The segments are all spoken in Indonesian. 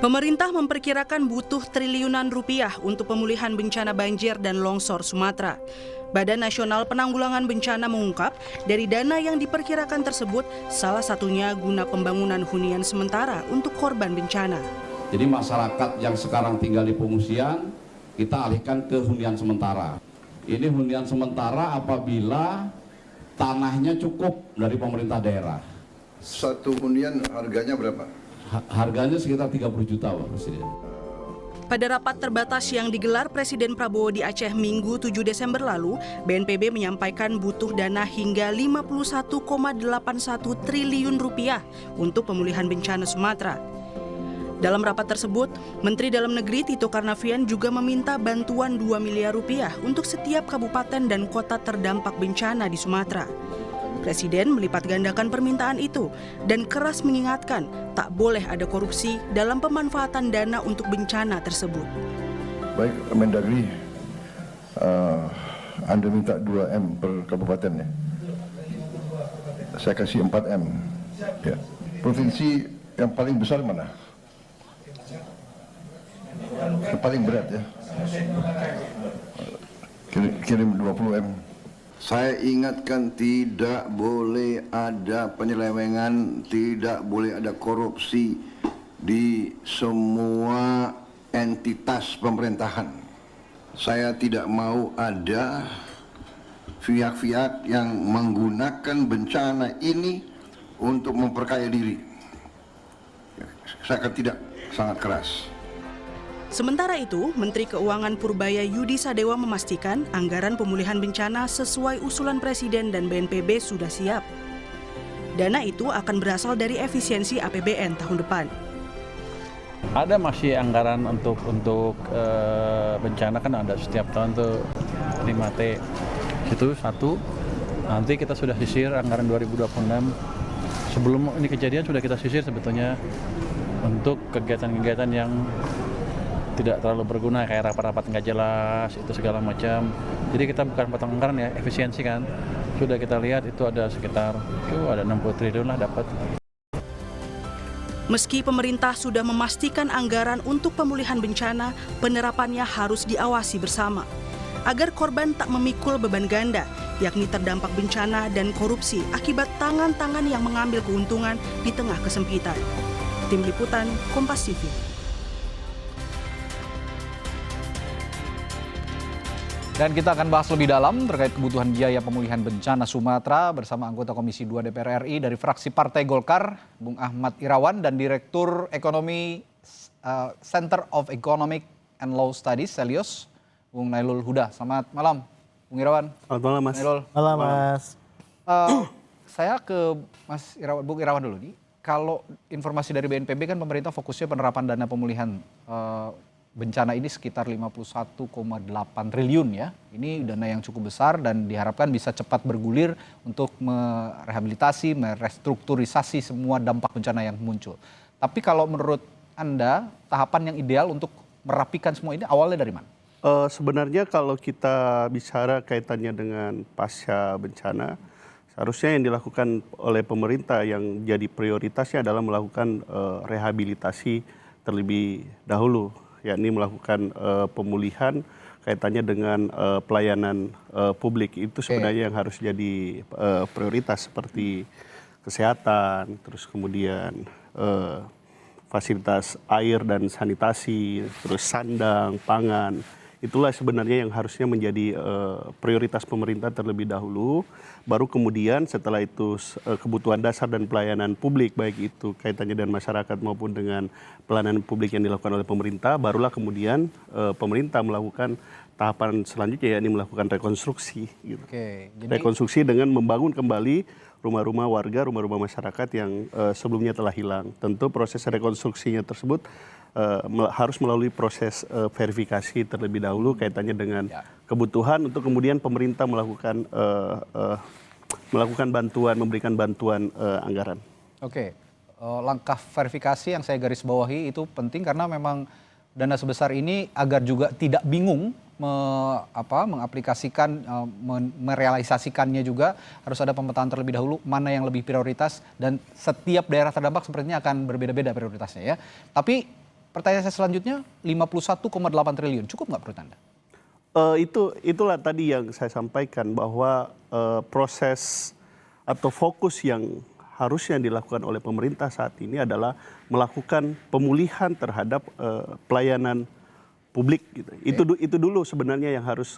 Pemerintah memperkirakan butuh triliunan rupiah untuk pemulihan bencana banjir dan longsor Sumatera. Badan Nasional Penanggulangan Bencana mengungkap, dari dana yang diperkirakan tersebut, salah satunya guna pembangunan hunian sementara untuk korban bencana. Jadi masyarakat yang sekarang tinggal di pengungsian, kita alihkan ke hunian sementara. Ini hunian sementara apabila tanahnya cukup dari pemerintah daerah. Satu hunian harganya berapa? Harganya sekitar 30 juta, Pak Presiden. Pada rapat terbatas yang digelar Presiden Prabowo di Aceh Minggu 7 Desember lalu, BNPB menyampaikan butuh dana hingga 51,81 triliun rupiah untuk pemulihan bencana Sumatera. Dalam rapat tersebut, Menteri Dalam Negeri Tito Karnavian juga meminta bantuan 2 miliar rupiah untuk setiap kabupaten dan kota terdampak bencana di Sumatera. Presiden melipat gandakan permintaan itu dan keras mengingatkan tak boleh ada korupsi dalam pemanfaatan dana untuk bencana tersebut. Baik, Mendagri, Anda minta 2M per kabupaten ya? Saya kasih 4M. Ya. Provinsi yang paling besar mana? Yang paling berat ya? Kirim 20M. Saya ingatkan tidak boleh ada penyelewengan, tidak boleh ada korupsi di semua entitas pemerintahan. Saya tidak mau ada pihak-pihak yang menggunakan bencana ini untuk memperkaya diri. Saya akan tidak, sangat keras. Sementara itu, Menteri Keuangan Purbaya Yudi Sadewa memastikan anggaran pemulihan bencana sesuai usulan Presiden dan BNPB sudah siap. Dana itu akan berasal dari efisiensi APBN tahun depan. Ada masih anggaran untuk bencana, kan ada setiap tahun tuh 5T. Itu satu. Nanti kita sudah sisir anggaran 2026. Sebelum ini kejadian sudah kita sisir sebetulnya untuk kegiatan-kegiatan yang tidak terlalu berguna, kayak rapat-rapat nggak jelas, itu segala macam. Jadi kita bukan potong anggaran ya, efisiensi kan. Sudah kita lihat itu ada sekitar, ada 60 triliun lah dapat. Meski pemerintah sudah memastikan anggaran untuk pemulihan bencana, penerapannya harus diawasi bersama. Agar korban tak memikul beban ganda, yakni terdampak bencana dan korupsi akibat tangan-tangan yang mengambil keuntungan di tengah kesempitan. Tim Liputan, Kompas TV. Dan kita akan bahas lebih dalam terkait kebutuhan biaya pemulihan bencana Sumatera bersama anggota Komisi 2 DPR RI dari fraksi Partai Golkar, Bung Ahmad Irawan, dan Direktur Ekonomi Center of Economic and Law Studies, Selios, Bung Nailul Huda. Selamat malam, Bung Irawan. Selamat malam, Mas. Nailul. Malam, Mas. Saya ke Mas Irawan, Bung Irawan dulu nih. Kalau informasi dari BNPB kan pemerintah fokusnya penerapan dana pemulihan bencana ini sekitar 51,8 triliun ya. Ini dana yang cukup besar dan diharapkan bisa cepat bergulir untuk merehabilitasi, merestrukturisasi semua dampak bencana yang muncul. Tapi kalau menurut Anda, tahapan yang ideal untuk merapikan semua ini awalnya dari mana? Sebenarnya kalau kita bicara kaitannya dengan pasca bencana, seharusnya yang dilakukan oleh pemerintah yang jadi prioritasnya adalah melakukan rehabilitasi terlebih dahulu, yakni melakukan pemulihan kaitannya dengan pelayanan publik. Itu sebenarnya yang harus jadi prioritas, seperti kesehatan, terus kemudian fasilitas air dan sanitasi, terus sandang, pangan. Itulah sebenarnya yang harusnya menjadi prioritas pemerintah terlebih dahulu. Baru kemudian setelah itu kebutuhan dasar dan pelayanan publik, baik itu kaitannya dengan masyarakat maupun dengan pelayanan publik yang dilakukan oleh pemerintah, barulah kemudian pemerintah melakukan tahapan selanjutnya, yakni melakukan rekonstruksi. Gitu. Rekonstruksi dengan membangun kembali rumah-rumah warga, rumah-rumah masyarakat yang sebelumnya telah hilang. Tentu proses rekonstruksinya tersebut harus melalui proses verifikasi terlebih dahulu kaitannya dengan kebutuhan untuk kemudian pemerintah melakukan bantuan, memberikan bantuan anggaran. Langkah verifikasi yang saya garis bawahi itu penting karena memang dana sebesar ini agar juga tidak bingung mengaplikasikan, merealisasikannya juga harus ada pemetaan terlebih dahulu mana yang lebih prioritas dan setiap daerah terdampak sepertinya akan berbeda-beda prioritasnya ya. Tapi pertanyaan saya selanjutnya, 51,8 triliun, cukup nggak menurut Anda? Itulah tadi yang saya sampaikan bahwa proses atau fokus yang harusnya dilakukan oleh pemerintah saat ini adalah melakukan pemulihan terhadap pelayanan publik gitu. Itu dulu sebenarnya yang harus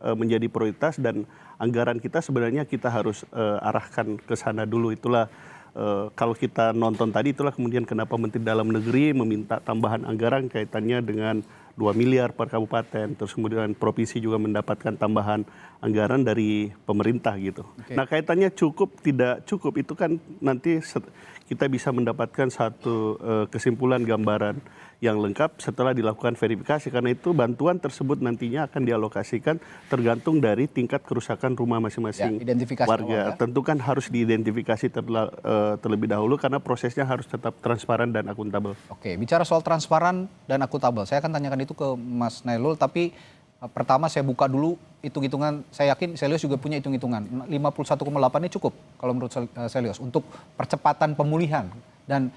menjadi prioritas, dan anggaran kita sebenarnya kita harus arahkan ke sana dulu. Itulah kalau kita nonton tadi, itulah kemudian kenapa Menteri Dalam Negeri meminta tambahan anggaran kaitannya dengan 2 miliar per kabupaten, terus kemudian provinsi juga mendapatkan tambahan anggaran dari pemerintah gitu. Nah, kaitannya cukup tidak cukup itu kan nanti kita bisa mendapatkan satu kesimpulan gambaran yang lengkap setelah dilakukan verifikasi, karena itu bantuan tersebut nantinya akan dialokasikan tergantung dari tingkat kerusakan rumah masing-masing warga. Tentu kan harus diidentifikasi terlebih dahulu karena prosesnya harus tetap transparan dan akuntabel. Oke, bicara soal transparan dan akuntabel, saya akan tanyakan itu ke Mas Nailul, tapi pertama saya buka dulu hitung-hitungan. Saya yakin Selyos juga punya hitung-hitungan. 51,8 ini cukup kalau menurut Selyos untuk percepatan pemulihan dan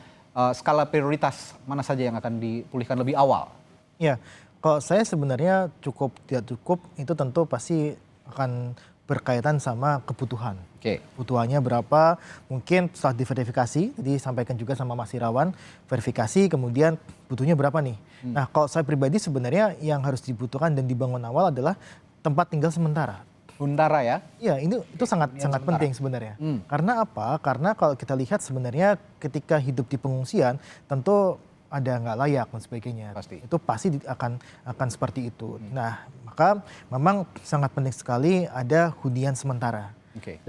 skala prioritas mana saja yang akan dipulihkan lebih awal? Ya, kalau saya sebenarnya cukup tidak cukup itu tentu pasti akan berkaitan sama kebutuhan. Kebutuhannya berapa, mungkin setelah diverifikasi, tadi sampaikan juga sama Mas Irawan, verifikasi kemudian butuhnya berapa nih. Nah, kalau saya pribadi sebenarnya yang harus dibutuhkan dan dibangun awal adalah tempat tinggal sementara. Sementara ya? Iya, itu sangat penting sebenarnya. Karena apa? Karena kalau kita lihat sebenarnya ketika hidup di pengungsian tentu ada nggak layak dan sebagainya. Pasti. Itu pasti akan seperti itu. Nah, maka memang sangat penting sekali ada hunian sementara.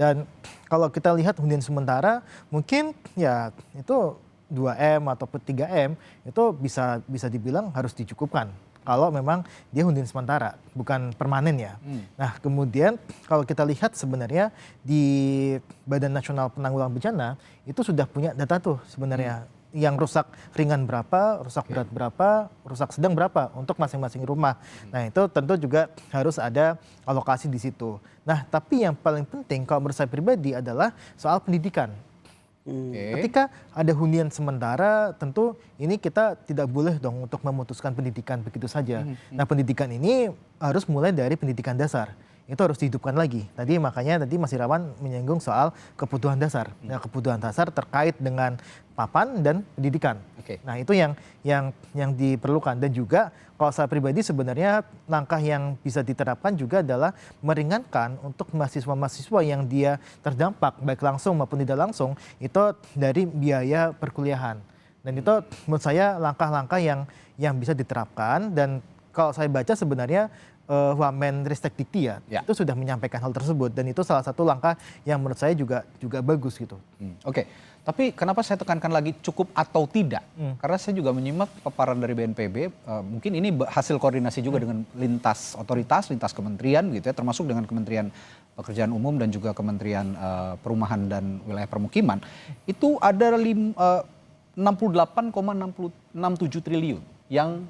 Dan kalau kita lihat hunian sementara mungkin ya itu 2M atau 3M itu bisa dibilang harus dicukupkan. Kalau memang dia hunian sementara, bukan permanen ya. Nah, kemudian kalau kita lihat sebenarnya di Badan Nasional Penanggulangan Bencana itu sudah punya data tuh sebenarnya. Yang rusak ringan berapa, rusak berat berapa, rusak sedang berapa untuk masing-masing rumah. Nah, itu tentu juga harus ada alokasi di situ. Nah, tapi yang paling penting kalau menurut saya pribadi adalah soal pendidikan. Ketika ada hunian sementara, tentu ini kita tidak boleh dong untuk memutuskan pendidikan begitu saja. Nah, pendidikan ini harus mulai dari pendidikan dasar. Itu harus dihidupkan lagi. Makanya tadi Mas Irawan menyinggung soal kebutuhan dasar. Nah, kebutuhan dasar terkait dengan papan dan pendidikan. Nah, itu yang diperlukan. Dan juga kalau saya pribadi sebenarnya langkah yang bisa diterapkan juga adalah meringankan untuk mahasiswa-mahasiswa yang dia terdampak baik langsung maupun tidak langsung itu dari biaya perkuliahan. Dan itu menurut saya langkah-langkah yang bisa diterapkan. Dan kalau saya baca sebenarnya Wamen Ristek Dikti itu sudah menyampaikan hal tersebut, dan itu salah satu langkah yang menurut saya juga bagus gitu. Tapi kenapa saya tekankan lagi cukup atau tidak? Karena saya juga menyimak paparan dari BNPB, mungkin ini hasil koordinasi juga dengan lintas otoritas, lintas kementerian gitu ya, termasuk dengan Kementerian Pekerjaan Umum dan juga Kementerian Perumahan dan Wilayah Permukiman. Itu ada 68,67 triliun yang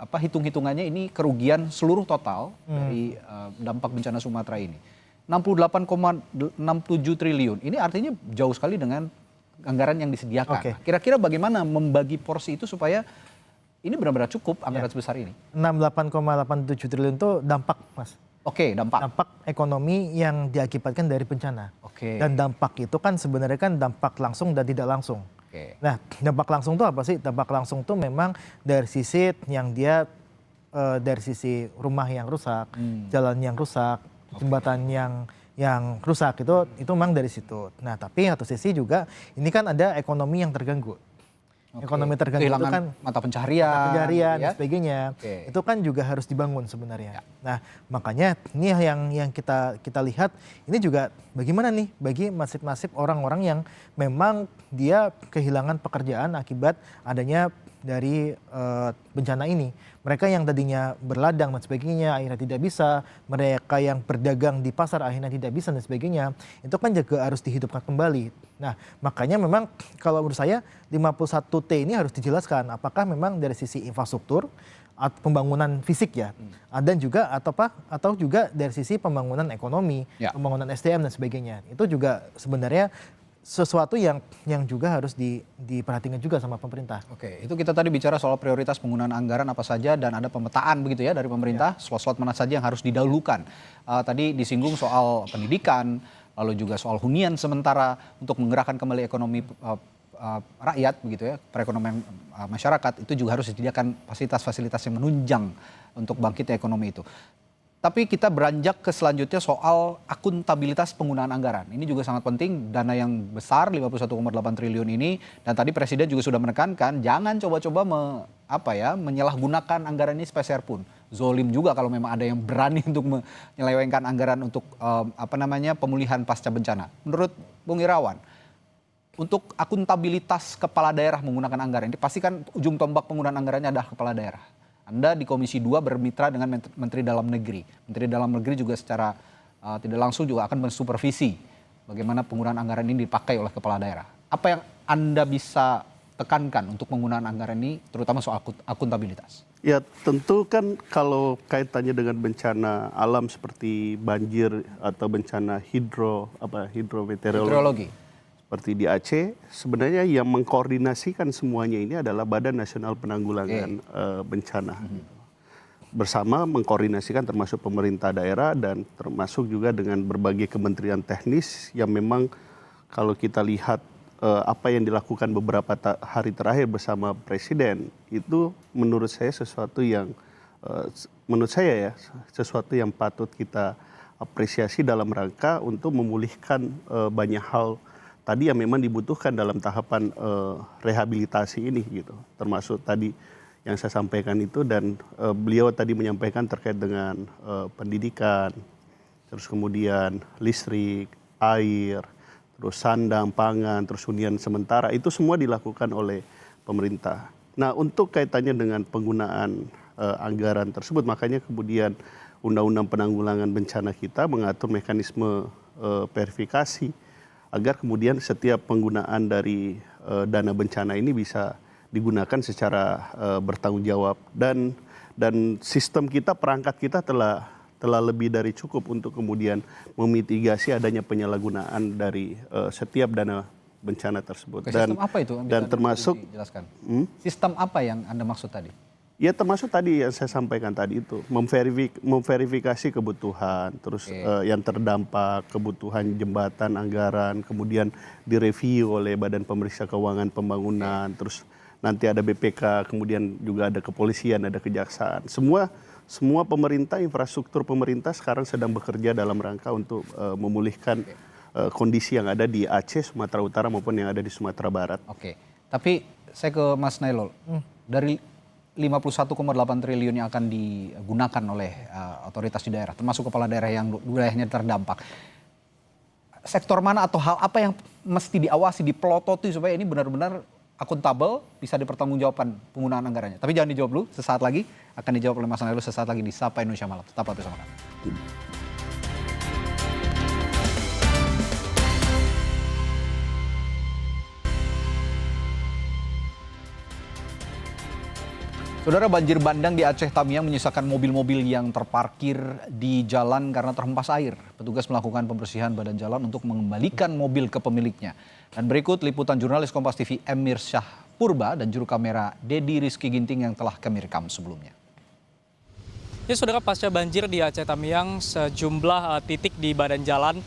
hitung-hitungannya ini kerugian seluruh total dari dampak bencana Sumatera ini. 68,67 triliun. Ini artinya jauh sekali dengan anggaran yang disediakan. Kira-kira bagaimana membagi porsi itu supaya ini benar-benar cukup anggaran sebesar ini? 68,87 triliun itu dampak, Mas. Dampak ekonomi yang diakibatkan dari bencana. Dan dampak itu kan sebenarnya kan dampak langsung dan tidak langsung. Nah, dampak langsung itu apa sih? Dampak langsung itu memang dari sisi yang dia dari sisi rumah yang rusak, jalan yang rusak, jembatan yang rusak itu memang dari situ. Nah, tapi satu sisi juga ini kan ada ekonomi yang terganggu. Ekonomi terganggu itu kan mata pencaharian dan sebagainya. Itu kan juga harus dibangun sebenarnya. Nah, makanya ini yang kita lihat ini juga bagaimana nih bagi nasib-nasib orang-orang yang memang dia kehilangan pekerjaan akibat adanya dari bencana ini. Mereka yang tadinya berladang dan sebagainya akhirnya tidak bisa, mereka yang berdagang di pasar akhirnya tidak bisa dan sebagainya, itu kan juga harus dihidupkan kembali. Nah, makanya memang kalau menurut saya 51T ini harus dijelaskan apakah memang dari sisi infrastruktur atau pembangunan fisik ya, dan juga atau juga dari sisi pembangunan ekonomi, pembangunan SDM dan sebagainya. Itu juga sebenarnya sesuatu yang juga harus diperhatikan juga sama pemerintah. Oke, itu kita tadi bicara soal prioritas penggunaan anggaran apa saja dan ada pemetaan begitu ya dari pemerintah, slot-slot mana saja yang harus didahulukan. Tadi disinggung soal pendidikan, lalu juga soal hunian sementara untuk menggerakkan kembali ekonomi rakyat begitu ya, perekonomian masyarakat, itu juga harus disediakan fasilitas-fasilitas yang menunjang untuk bangkitnya ekonomi itu. Tapi kita beranjak ke selanjutnya soal akuntabilitas penggunaan anggaran. Ini juga sangat penting, dana yang besar 51,8 triliun ini, dan tadi Presiden juga sudah menekankan jangan coba-coba menyalahgunakan anggaran ini sepeser pun. Zolim juga kalau memang ada yang berani untuk menyelewengkan anggaran untuk pemulihan pasca bencana. Menurut Bung Irawan, untuk akuntabilitas kepala daerah menggunakan anggaran ini, pasti kan ujung tombak penggunaan anggarannya adalah kepala daerah. Anda di Komisi 2 bermitra dengan Menteri Dalam Negeri. Menteri Dalam Negeri juga secara tidak langsung juga akan mensupervisi bagaimana penggunaan anggaran ini dipakai oleh kepala daerah. Apa yang Anda bisa tekankan untuk penggunaan anggaran ini, terutama soal akuntabilitas? Ya tentu kan kalau kaitannya dengan bencana alam seperti banjir atau bencana hidrometeorologi. Seperti di Aceh, sebenarnya yang mengkoordinasikan semuanya ini adalah Badan Nasional Penanggulangan Bencana. Bersama mengkoordinasikan termasuk pemerintah daerah dan termasuk juga dengan berbagai kementerian teknis yang memang kalau kita lihat apa yang dilakukan beberapa hari terakhir bersama Presiden, itu menurut saya sesuatu yang patut kita apresiasi dalam rangka untuk memulihkan banyak hal tadi yang memang dibutuhkan dalam tahapan rehabilitasi ini gitu, termasuk tadi yang saya sampaikan itu, dan beliau tadi menyampaikan terkait dengan pendidikan, terus kemudian listrik, air, terus sandang, pangan, terus hunian sementara, itu semua dilakukan oleh pemerintah. Nah untuk kaitannya dengan penggunaan anggaran tersebut, makanya kemudian Undang-Undang Penanggulangan Bencana kita mengatur mekanisme verifikasi agar kemudian setiap penggunaan dari dana bencana ini bisa digunakan secara bertanggung jawab, dan sistem kita, perangkat kita telah lebih dari cukup untuk kemudian memitigasi adanya penyalahgunaan dari setiap dana bencana tersebut. Sistem apa itu? Dan termasuk sistem apa yang Anda maksud tadi? Ya termasuk tadi yang saya sampaikan tadi itu, memverifikasi kebutuhan, terus yang terdampak, kebutuhan jembatan, anggaran, kemudian direview oleh Badan Pemeriksa Keuangan Pembangunan, terus nanti ada BPK, kemudian juga ada kepolisian, ada kejaksaan. Semua pemerintah, infrastruktur pemerintah sekarang sedang bekerja dalam rangka untuk memulihkan kondisi yang ada di Aceh, Sumatera Utara maupun yang ada di Sumatera Barat. Oke, tapi saya ke Mas Nailul, dari 51,8 triliun yang akan digunakan oleh otoritas di daerah, termasuk kepala daerah yang wilayahnya terdampak. Sektor mana atau hal apa yang mesti diawasi, dipelototi supaya ini benar-benar akuntabel, bisa dipertanggungjawabkan penggunaan anggarannya. Tapi jangan dijawab dulu, sesaat lagi akan dijawab oleh Mas Nailul sesaat lagi di Sapa Indonesia Malam. Tetap bersama kami. Saudara, banjir bandang di Aceh Tamiang menyisakan mobil-mobil yang terparkir di jalan karena terhempas air. Petugas melakukan pembersihan badan jalan untuk mengembalikan mobil ke pemiliknya. Dan berikut liputan jurnalis Kompas TV Emir Syah Purba dan juru kamera Dedi Rizky Ginting yang telah kami rekam sebelumnya. Ya saudara, pasca banjir di Aceh Tamiang, sejumlah titik di badan jalan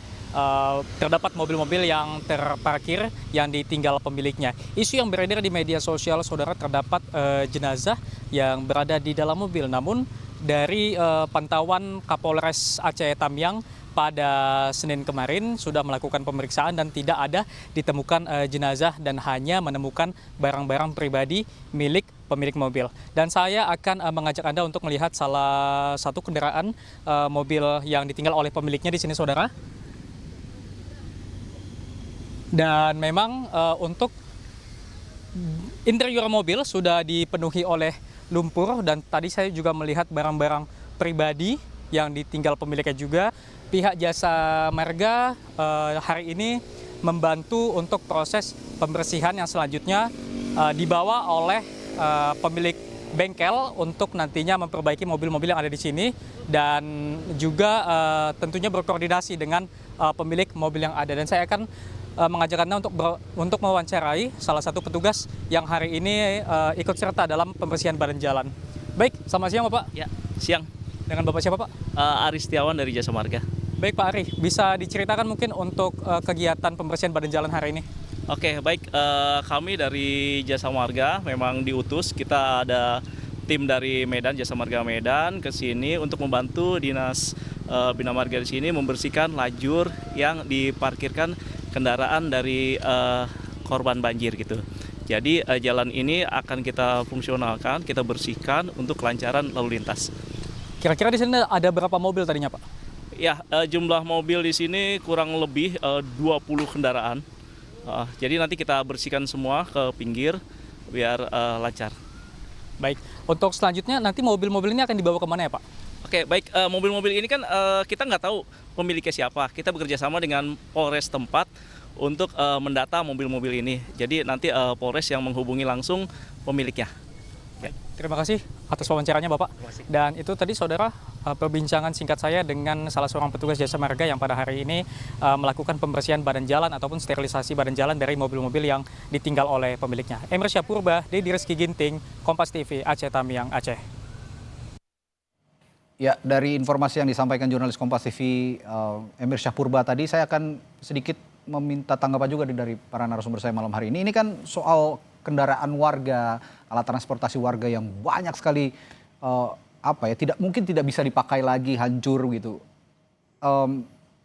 terdapat mobil-mobil yang terparkir yang ditinggal pemiliknya. Isu yang beredar di media sosial, saudara, terdapat jenazah yang berada di dalam mobil. Namun dari pantauan Kapolres Aceh Tamiang pada Senin kemarin sudah melakukan pemeriksaan dan tidak ada ditemukan jenazah dan hanya menemukan barang-barang pribadi milik pemilik mobil. Dan saya akan mengajak Anda untuk melihat salah satu kendaraan mobil yang ditinggal oleh pemiliknya di sini, saudara. Dan memang untuk interior mobil sudah dipenuhi oleh lumpur, dan tadi saya juga melihat barang-barang pribadi yang ditinggal pemiliknya juga. Pihak Jasa Marga hari ini membantu untuk proses pembersihan yang selanjutnya dibawa oleh pemilik bengkel untuk nantinya memperbaiki mobil-mobil yang ada di sini, dan juga tentunya berkoordinasi dengan pemilik mobil yang ada. Dan saya akan mengajak Anda untuk mewawancarai salah satu petugas yang hari ini ikut serta dalam pembersihan badan jalan. Baik, selamat siang Bapak. Ya, siang. Dengan Bapak siapa Pak? Ari Setiawan dari Jasa Marga. Baik Pak Ari, bisa diceritakan mungkin untuk kegiatan pembersihan badan jalan hari ini? Oke, baik. Kami dari Jasa Marga memang diutus. Kita ada tim dari Medan, Jasa Marga Medan ke sini untuk membantu Dinas Bina Marga di sini membersihkan lajur yang diparkirkan kendaraan dari korban banjir gitu. Jadi jalan ini akan kita fungsionalkan, kita bersihkan untuk kelancaran lalu lintas. Kira-kira di sini ada berapa mobil tadinya Pak? Ya, jumlah mobil di sini kurang lebih 20 kendaraan. Jadi nanti kita bersihkan semua ke pinggir biar lancar. Baik, untuk selanjutnya nanti mobil-mobil ini akan dibawa kemana ya Pak? Oke, baik. Mobil-mobil ini kan kita nggak tahu pemiliknya siapa. Kita bekerja sama dengan Polres tempat untuk mendata mobil-mobil ini. Jadi nanti Polres yang menghubungi langsung pemiliknya. Ya. Terima kasih atas wawancaranya Bapak. Dan itu tadi saudara perbincangan singkat saya dengan salah seorang petugas Jasa Marga yang pada hari ini melakukan pembersihan badan jalan ataupun sterilisasi badan jalan dari mobil-mobil yang ditinggal oleh pemiliknya. Emir Syahpurba, Dedi Rizky Ginting, Kompas TV, Aceh Tamiang, Aceh. Ya, dari informasi yang disampaikan jurnalis Kompas TV Emir Syahpurba tadi, saya akan sedikit meminta tanggapan juga dari para narasumber saya malam hari ini. Ini kan soal kendaraan warga, alat transportasi warga yang banyak sekali tidak bisa dipakai lagi, hancur gitu.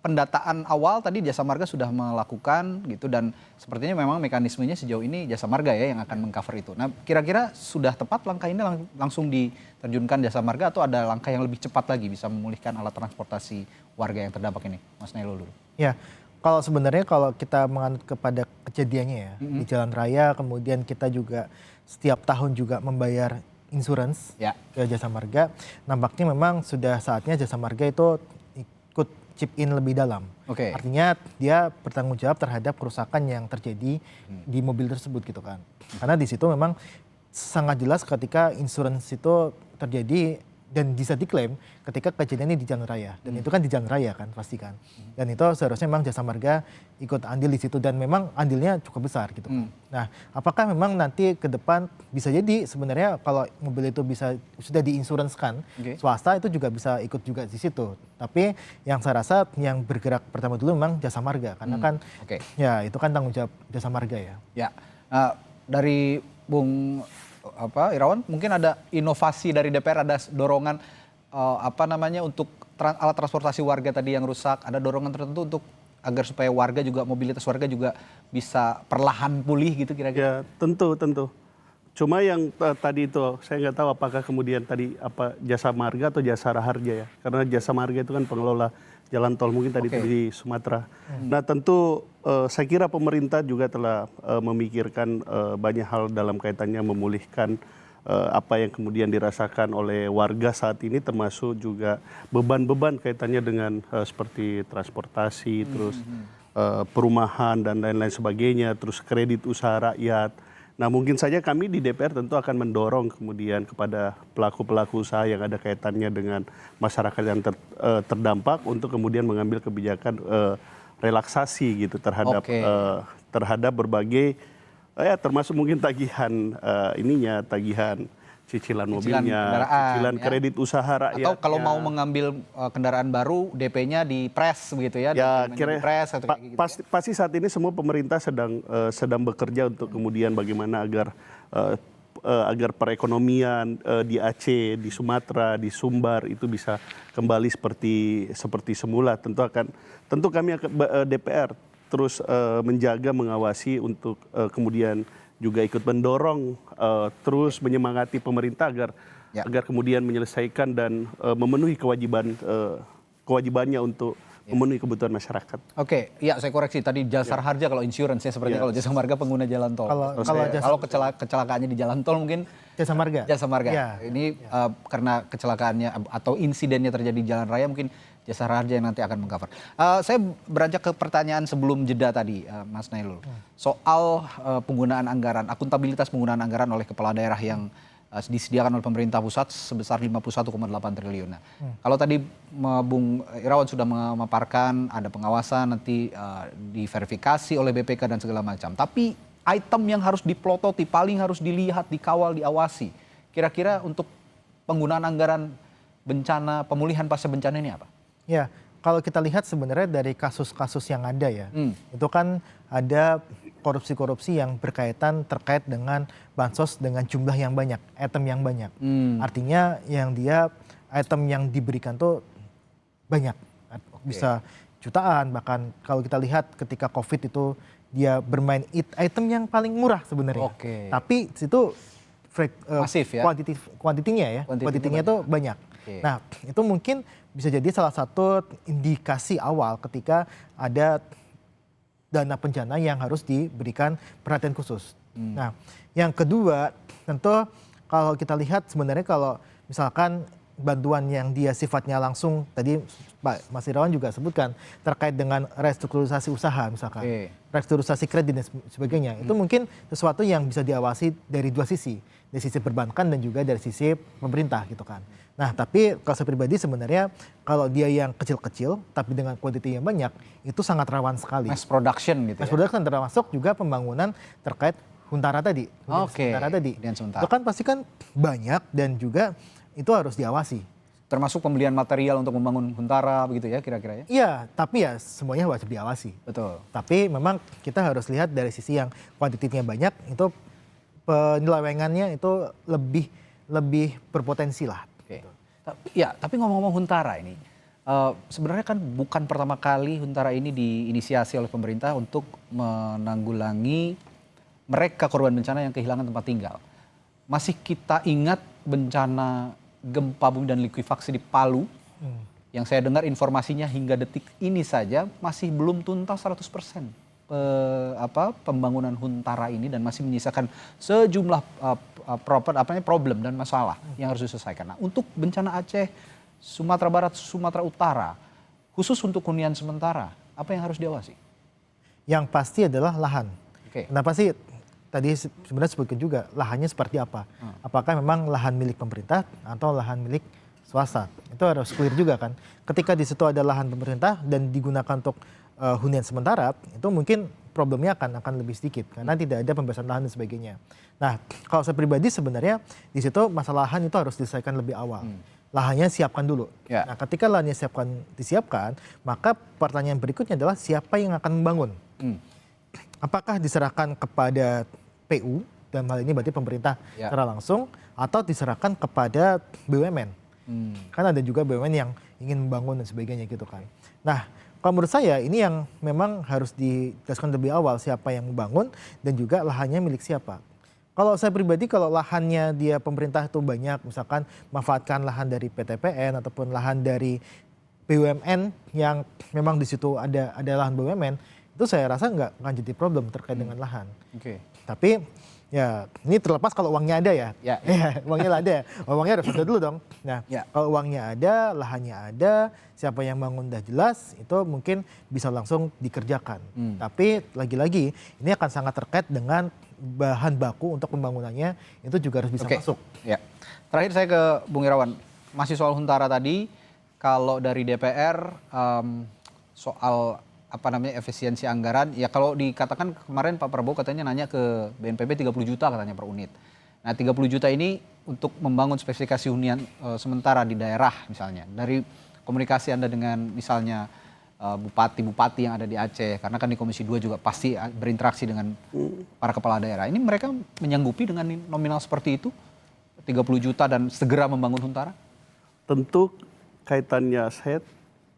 Pendataan awal tadi Jasa Marga sudah melakukan gitu, dan sepertinya memang mekanismenya sejauh ini Jasa Marga ya yang akan mengcover itu. Nah, kira-kira sudah tepat langkah ini langsung diterjunkan Jasa Marga atau ada langkah yang lebih cepat lagi bisa memulihkan alat transportasi warga yang terdampak ini? Mas Nailul dulu. Ya, kalau sebenarnya kalau kita menganut kepada kejadiannya ya, di jalan raya, kemudian kita juga setiap tahun juga membayar insurance ke Jasa Marga, nampaknya memang sudah saatnya Jasa Marga itu ikut chip in lebih dalam. Artinya dia bertanggung jawab terhadap kerusakan yang terjadi di mobil tersebut gitu kan. Karena di situ memang sangat jelas ketika insurance itu terjadi dan bisa diklaim ketika kejadian ini di jalan raya, dan itu kan di jalan raya kan pasti kan, dan itu seharusnya memang Jasa Marga ikut andil di situ, dan memang andilnya cukup besar gitu. Nah, apakah memang nanti ke depan bisa jadi sebenarnya kalau mobil itu bisa sudah diinsuransikan, swasta itu juga bisa ikut juga di situ. Tapi yang saya rasa yang bergerak pertama dulu memang Jasa Marga, karena kan ya itu kan tanggung jawab Jasa Marga ya. Ya, dari Bung Irawan, mungkin ada inovasi dari DPR, ada dorongan untuk alat transportasi warga tadi yang rusak, ada dorongan tertentu untuk agar supaya warga juga, mobilitas warga juga bisa perlahan pulih gitu kira-kira? Ya, tentu. Cuma yang tadi itu saya nggak tahu apakah kemudian tadi Jasa Marga atau Jasa Raharja ya, karena Jasa Marga itu kan pengelola jalan tol mungkin tadi itu di Sumatera. Nah, tentu saya kira pemerintah juga telah memikirkan banyak hal dalam kaitannya memulihkan apa yang kemudian dirasakan oleh warga saat ini, termasuk juga beban-beban kaitannya dengan seperti transportasi, terus perumahan dan lain-lain sebagainya, terus kredit usaha rakyat. Nah, mungkin saja kami di DPR tentu akan mendorong kemudian kepada pelaku-pelaku usaha yang ada kaitannya dengan masyarakat yang terdampak untuk kemudian mengambil kebijakan relaksasi gitu terhadap berbagai termasuk mungkin tagihan tagihan cicilan mobilnya, cicilan kredit usaha rakyat. Atau kalau mau mengambil kendaraan baru, DP-nya di press begitu ya? Ya, pasti saat ini semua pemerintah sedang bekerja untuk kemudian bagaimana agar perekonomian di Aceh, di Sumatera, di Sumbar itu bisa kembali seperti semula. Tentu kami DPR terus menjaga, mengawasi untuk kemudian juga ikut mendorong, terus menyemangati pemerintah agar kemudian menyelesaikan dan memenuhi kewajibannya untuk memenuhi kebutuhan masyarakat. Oke, ya saya koreksi tadi Jasa Raharja kalau insurance ya, seperti kalau Jasa Marga pengguna jalan tol. Kalau kecelakaannya di jalan tol mungkin Jasa Marga. Ya. Ini karena kecelakaannya atau insidennya terjadi di jalan raya, mungkin Jasa Raharja yang nanti akan mengcover. Saya beranjak ke pertanyaan sebelum jeda tadi, Mas Nailul. Soal penggunaan anggaran, akuntabilitas penggunaan anggaran oleh kepala daerah yang disediakan oleh pemerintah pusat sebesar 51,8 triliun. Nah, kalau tadi Bung Irawan sudah memaparkan ada pengawasan nanti diverifikasi oleh BPK dan segala macam. Tapi item yang harus diplototi, paling harus dilihat, dikawal, diawasi. Kira-kira untuk penggunaan anggaran bencana, pemulihan pasca bencana ini apa? Ya, kalau kita lihat sebenarnya dari kasus-kasus yang ada ya, itu kan ada korupsi-korupsi yang terkait dengan bansos dengan jumlah yang banyak, item yang banyak. Artinya yang dia item yang diberikan tuh banyak, bisa jutaan, bahkan kalau kita lihat ketika COVID itu dia bermain item yang paling murah sebenarnya. Tapi situ masif ya, kuantitinya itu banyak. Nah, itu mungkin bisa jadi salah satu indikasi awal ketika ada dana bencana yang harus diberikan perhatian khusus. Nah, yang kedua tentu kalau kita lihat sebenarnya kalau misalkan bantuan yang dia sifatnya langsung, tadi Pak Mas Irawan juga sebutkan terkait dengan restrukturisasi usaha misalkan, restrukturisasi kredit dan sebagainya, itu mungkin sesuatu yang bisa diawasi dari dua sisi, dari sisi perbankan dan juga dari sisi pemerintah gitu kan. Nah, tapi kalau saya pribadi sebenarnya kalau dia yang kecil-kecil tapi dengan kuantiti yang banyak itu sangat rawan sekali. Mass production gitu ya. Mass production termasuk juga pembangunan terkait Huntara tadi. Huntara tadi. Itu kan pasti kan banyak dan juga itu harus diawasi. Termasuk pembelian material untuk membangun Huntara begitu ya kira-kira ya? Iya, tapi ya semuanya wajib diawasi. Betul. Tapi memang kita harus lihat dari sisi yang kuantitinya banyak, itu penyelewengannya itu lebih berpotensi lah. Ya, tapi ngomong-ngomong Huntara ini, sebenarnya kan bukan pertama kali Huntara ini diinisiasi oleh pemerintah untuk menanggulangi mereka korban bencana yang kehilangan tempat tinggal. Masih kita ingat bencana gempa bumi dan likuifaksi di Palu, yang saya dengar informasinya hingga detik ini saja masih belum tuntas 100% pembangunan Huntara ini dan masih menyisakan sejumlah problem dan masalah yang harus diselesaikan. Nah, untuk bencana Aceh, Sumatera Barat, Sumatera Utara, khusus untuk hunian sementara, apa yang harus diawasi? Yang pasti adalah lahan. Kenapa sih? Tadi sebenarnya sebutkan juga lahannya seperti apa. Apakah memang lahan milik pemerintah atau lahan milik swasta? Itu harus clear juga kan. Ketika di situ ada lahan pemerintah dan digunakan untuk hunian sementara, itu mungkin problemnya akan lebih sedikit karena tidak ada pembebasan lahan dan sebagainya. Nah, kalau saya pribadi sebenarnya di situ masalah lahan itu harus diselesaikan lebih awal. Lahannya siapkan dulu. Nah, ketika lahannya disiapkan, maka pertanyaan berikutnya adalah siapa yang akan membangun? Apakah diserahkan kepada PU, dan hal ini berarti pemerintah secara langsung, atau diserahkan kepada BUMN? Kan ada juga BUMN yang ingin membangun dan sebagainya gitu kan. Nah, kalau menurut saya ini yang memang harus dijelaskan lebih awal siapa yang membangun dan juga lahannya milik siapa. Kalau saya pribadi kalau lahannya dia pemerintah itu banyak, misalkan manfaatkan lahan dari PTPN ataupun lahan dari BUMN yang memang di situ ada lahan BUMN, itu saya rasa nggak akan jadi problem terkait dengan lahan. Tapi ya ini terlepas kalau uangnya ada ya. Uangnya ada. Uangnya harus ada dulu dong. Nah, kalau uangnya ada, lahannya ada, siapa yang bangun udah jelas, itu mungkin bisa langsung dikerjakan. Tapi lagi-lagi ini akan sangat terkait dengan bahan baku untuk pembangunannya, itu juga harus bisa masuk. Terakhir saya ke Bung Irawan, masih soal Huntara tadi, kalau dari DPR soal efisiensi anggaran, ya kalau dikatakan kemarin Pak Prabowo katanya nanya ke BNPB 30 juta katanya per unit. Nah 30 juta ini untuk membangun spesifikasi hunian sementara di daerah misalnya. Dari komunikasi Anda dengan misalnya bupati-bupati yang ada di Aceh, karena kan di Komisi 2 juga pasti berinteraksi dengan para kepala daerah. Ini mereka menyanggupi dengan nominal seperti itu, 30 juta dan segera membangun Huntara? Tentu kaitannya saya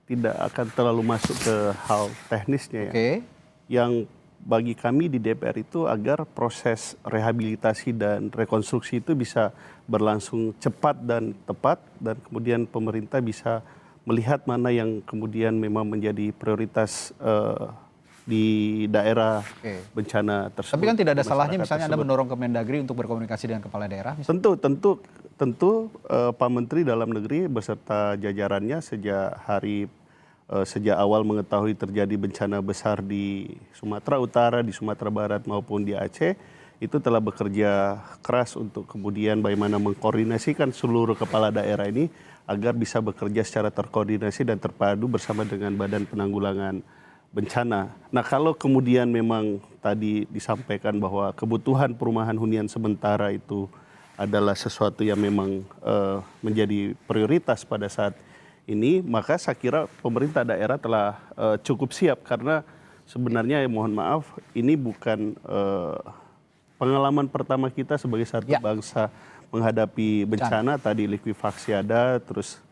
tidak akan terlalu masuk ke hal teknisnya ya. Yang bagi kami di DPR itu agar proses rehabilitasi dan rekonstruksi itu bisa berlangsung cepat dan tepat dan kemudian pemerintah bisa melihat mana yang kemudian memang menjadi prioritas di daerah bencana tersebut. Tapi kan tidak ada salahnya misalnya Anda mendorong ke Mendagri untuk berkomunikasi dengan kepala daerah? Tentu Pak Menteri Dalam Negeri beserta jajarannya sejak awal mengetahui terjadi bencana besar di Sumatera Utara, di Sumatera Barat maupun di Aceh, itu telah bekerja keras untuk kemudian bagaimana mengkoordinasikan seluruh kepala daerah ini agar bisa bekerja secara terkoordinasi dan terpadu bersama dengan Badan Penanggulangan Bencana. Nah, kalau kemudian memang tadi disampaikan bahwa kebutuhan perumahan hunian sementara itu adalah sesuatu yang memang menjadi prioritas pada saat ini, maka saya kira pemerintah daerah telah cukup siap, karena sebenarnya mohon maaf, ini bukan pengalaman pertama kita sebagai satu bangsa menghadapi bencana. Tadi likuifaksi ada, terus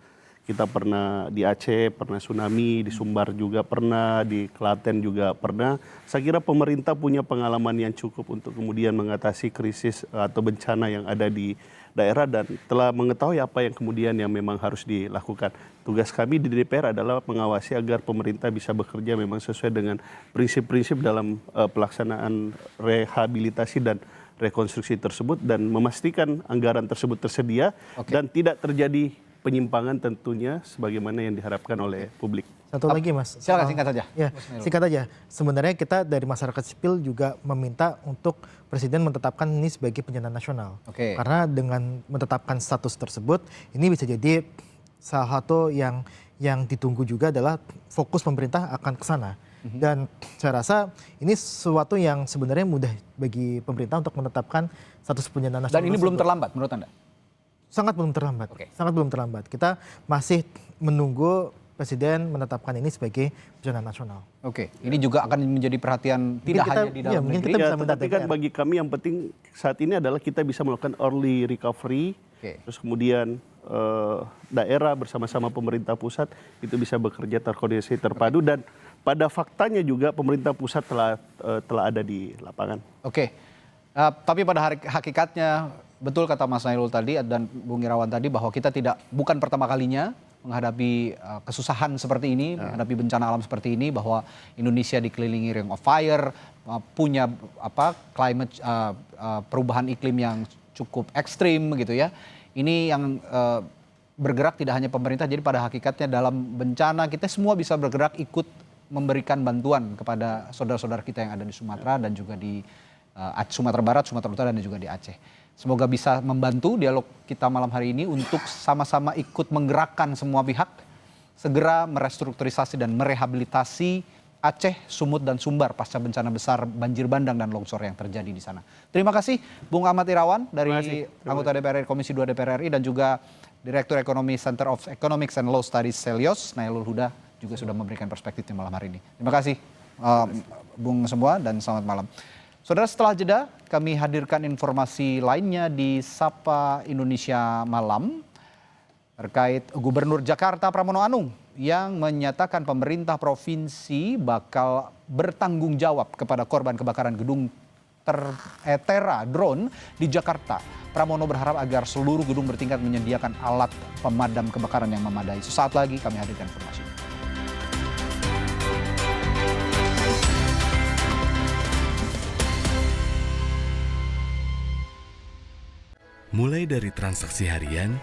kita pernah di Aceh, pernah tsunami, di Sumbar juga pernah, di Klaten juga pernah. Saya kira pemerintah punya pengalaman yang cukup untuk kemudian mengatasi krisis atau bencana yang ada di daerah dan telah mengetahui apa yang kemudian yang memang harus dilakukan. Tugas kami di DPR adalah mengawasi agar pemerintah bisa bekerja memang sesuai dengan prinsip-prinsip dalam pelaksanaan rehabilitasi dan rekonstruksi tersebut dan memastikan anggaran tersebut tersedia dan tidak terjadi penyimpangan tentunya sebagaimana yang diharapkan oleh publik. Satu lagi Mas. Silakan singkat saja. Ya, singkat aja. Sebenarnya kita dari masyarakat sipil juga meminta untuk Presiden menetapkan ini sebagai bencana nasional. Karena dengan menetapkan status tersebut, ini bisa jadi salah satu yang ditunggu juga adalah fokus pemerintah akan ke sana. Dan saya rasa ini sesuatu yang sebenarnya mudah bagi pemerintah untuk menetapkan status bencana nasional. Dan ini belum terlambat menurut Anda? Sangat belum terlambat. Sangat belum terlambat. Kita masih menunggu Presiden menetapkan ini sebagai bencana nasional. Ini juga akan menjadi perhatian tidak hanya di dalam negeri. Tetapi kan bagi kami yang penting saat ini adalah kita bisa melakukan early recovery, terus kemudian daerah bersama-sama pemerintah pusat itu bisa bekerja terkoordinasi terpadu dan pada faktanya juga pemerintah pusat telah ada di lapangan. Tapi pada hakikatnya betul kata Mas Nailul tadi dan Bung Irawan tadi bahwa kita bukan pertama kalinya menghadapi kesusahan seperti ini, menghadapi bencana alam seperti ini, bahwa Indonesia dikelilingi ring of fire, punya perubahan iklim yang cukup ekstrim gitu ya. Ini yang bergerak tidak hanya pemerintah, jadi pada hakikatnya dalam bencana kita semua bisa bergerak ikut memberikan bantuan kepada saudara-saudara kita yang ada di Sumatera dan juga di Sumatera Barat, Sumatera Utara dan juga di Aceh. Semoga bisa membantu dialog kita malam hari ini untuk sama-sama ikut menggerakkan semua pihak segera merestrukturisasi dan merehabilitasi Aceh, Sumut dan Sumbar pasca bencana besar banjir bandang dan longsor yang terjadi di sana. Terima kasih Bung Ahmad Irawan dari anggota DPR RI Komisi 2 DPR RI dan juga Direktur Ekonomi Center of Economics and Law Studies Selyos, Nailul Huda juga sudah memberikan perspektifnya malam hari ini. Terima kasih Bung semua dan selamat malam. Saudara, setelah jeda kami hadirkan informasi lainnya di Sapa Indonesia Malam terkait Gubernur Jakarta Pramono Anung yang menyatakan pemerintah provinsi bakal bertanggung jawab kepada korban kebakaran gedung Tera drone di Jakarta. Pramono berharap agar seluruh gedung bertingkat menyediakan alat pemadam kebakaran yang memadai. Sesaat lagi kami hadirkan informasi. Mulai dari transaksi harian,